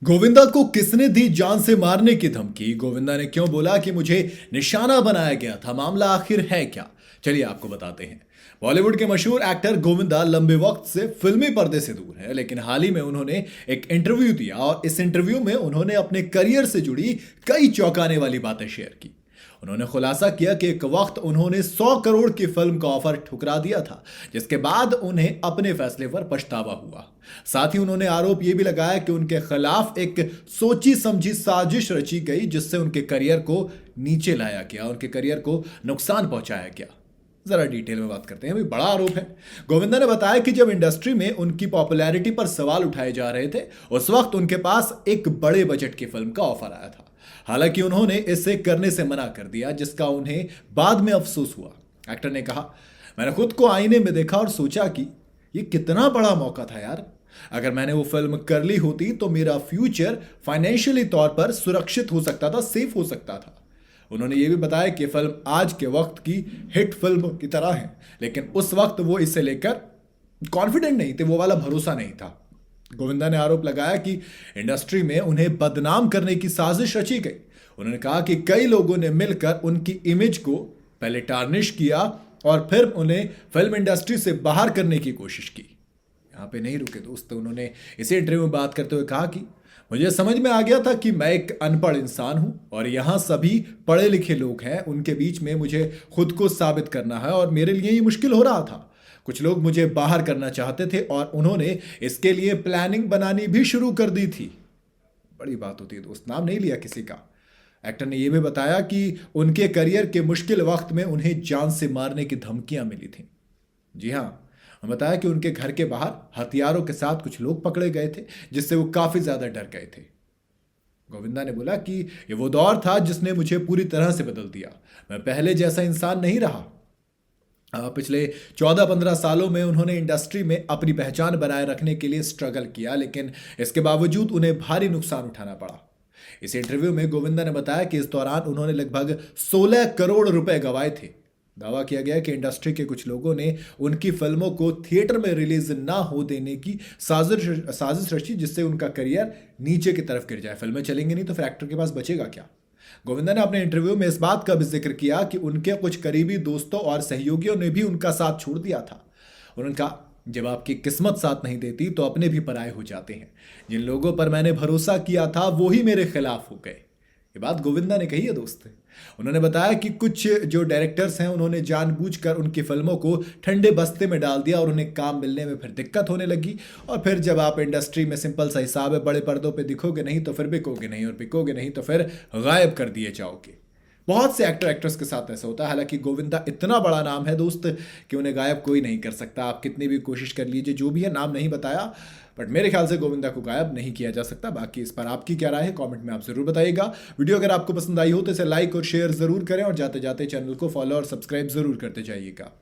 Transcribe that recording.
गोविंदा को किसने दी जान से मारने की धमकी? गोविंदा ने क्यों बोला कि मुझे निशाना बनाया गया था? मामला आखिर है क्या? चलिए आपको बताते हैं। बॉलीवुड के मशहूर एक्टर गोविंदा लंबे वक्त से फिल्मी पर्दे से दूर हैं, लेकिन हाल ही में उन्होंने एक इंटरव्यू दिया और इस इंटरव्यू में उन्होंने अपने करियर से जुड़ी कई चौंकाने वाली बातें शेयर की। उन्होंने खुलासा किया कि एक वक्त उन्होंने 100 करोड़ की फिल्म का ऑफर ठुकरा दिया था, जिसके बाद उन्हें अपने फैसले पर पछतावा हुआ। साथ ही उन्होंने आरोप यह भी लगाया कि उनके खिलाफ एक सोची समझी साजिश रची गई, जिससे उनके करियर को नीचे लाया गया, उनके करियर को नुकसान पहुंचाया गया। जरा डिटेल में बात करते हैं। भाई, बड़ा आरोप है। गोविंदा ने बताया कि जब इंडस्ट्री में उनकी पॉपुलैरिटी पर सवाल उठाए जा रहे थे, उस वक्त उनके पास एक बड़े बजट की फिल्म का ऑफर आया था। हालांकि उन्होंने इसे करने से मना कर दिया, जिसका उन्हें बाद में अफसोस हुआ। एक्टर ने कहा, मैंने खुद को आईने में देखा और सोचा कि ये कितना बड़ा मौका था यार। अगर मैंने वो फिल्म कर ली होती तो मेरा फ्यूचर फाइनेंशियली तौर पर सुरक्षित हो सकता था, सेफ हो सकता था। उन्होंने ये भी बताया कि फिल्म आज के वक्त की हिट फिल्म की तरह है, लेकिन उस वक्त वो इसे लेकर कॉन्फिडेंट नहीं थे, वो वाला भरोसा नहीं था। गोविंदा ने आरोप लगाया कि इंडस्ट्री में उन्हें बदनाम करने की साजिश रची गई। उन्होंने कहा कि कई लोगों ने मिलकर उनकी इमेज को पहले टार्निश किया और फिर उन्हें फिल्म इंडस्ट्री से बाहर करने की कोशिश की। यहाँ पे नहीं रुके दोस्त, उन्होंने इसी इंटरव्यू में बात करते हुए कहा कि मुझे समझ में आ गया था कि मैं एक अनपढ़ इंसान हूं और यहाँ सभी पढ़े लिखे लोग हैं, उनके बीच में मुझे खुद को साबित करना है और मेरे लिए ये मुश्किल हो रहा था। कुछ लोग मुझे बाहर करना चाहते थे और उन्होंने इसके लिए प्लानिंग बनानी भी शुरू कर दी थी। बड़ी बात होती है दोस्त, नाम नहीं लिया किसी का। एक्टर ने यह भी बताया कि उनके करियर के मुश्किल वक्त में उन्हें जान से मारने की धमकियां मिली थी। जी हाँ, उन्होंने बताया कि उनके घर के बाहर हथियारों के साथ कुछ लोग पकड़े गए थे, जिससे वो काफी ज्यादा डर गए थे। गोविंदा ने बोला कि ये वो दौर था जिसने मुझे पूरी तरह से बदल दिया। मैं पहले जैसा इंसान नहीं रहा। पिछले 14-15 सालों में उन्होंने इंडस्ट्री में अपनी पहचान बनाए रखने के लिए स्ट्रगल किया, लेकिन इसके बावजूद उन्हें भारी नुकसान उठाना पड़ा। इस इंटरव्यू में गोविंदा ने बताया कि इस दौरान उन्होंने लगभग 16 करोड़ रुपए गंवाए थे। दावा किया गया कि इंडस्ट्री के कुछ लोगों ने उनकी फिल्मों को थिएटर में रिलीज ना हो देने की साजिश रची, जिससे उनका करियर नीचे की तरफ गिर जाए। फिल्में चलेंगी नहीं तो फिर एक्टर के पास बचेगा क्या? गोविंदा ने अपने इंटरव्यू में इस बात का भी जिक्र किया कि उनके कुछ करीबी दोस्तों और सहयोगियों ने भी उनका साथ छोड़ दिया था। उन्होंने कहा, जब आपकी किस्मत साथ नहीं देती तो अपने भी पराये हो जाते हैं। जिन लोगों पर मैंने भरोसा किया था वो ही मेरे खिलाफ हो गए। ये बात गोविंदा ने कही है दोस्त। उन्होंने बताया कि कुछ जो डायरेक्टर्स हैं उन्होंने जानबूझकर उनकी फिल्मों को ठंडे बस्ते में डाल दिया और उन्हें काम मिलने में फिर दिक्कत होने लगी। और फिर जब आप इंडस्ट्री में, सिंपल सा हिसाब है, बड़े पर्दों पे दिखोगे नहीं तो फिर बिकोगे नहीं, और बिकोगे नहीं तो फिर गायब कर दिए जाओगे। बहुत से एक्टर एक्ट्रेस के साथ ऐसा होता है। हालांकि गोविंदा इतना बड़ा नाम है दोस्त कि उन्हें गायब कोई नहीं कर सकता। आप कितनी भी कोशिश कर लीजिए, जो भी है, नाम नहीं बताया, बट मेरे ख्याल से गोविंदा को गायब नहीं किया जा सकता। बाकी इस पर आपकी क्या राय है, कमेंट में आप जरूर बताइएगा। वीडियो अगर आपको पसंद आई हो तो इसे लाइक और शेयर जरूर करें और जाते जाते चैनल को फॉलो और सब्सक्राइब जरूर करते जाइएगा।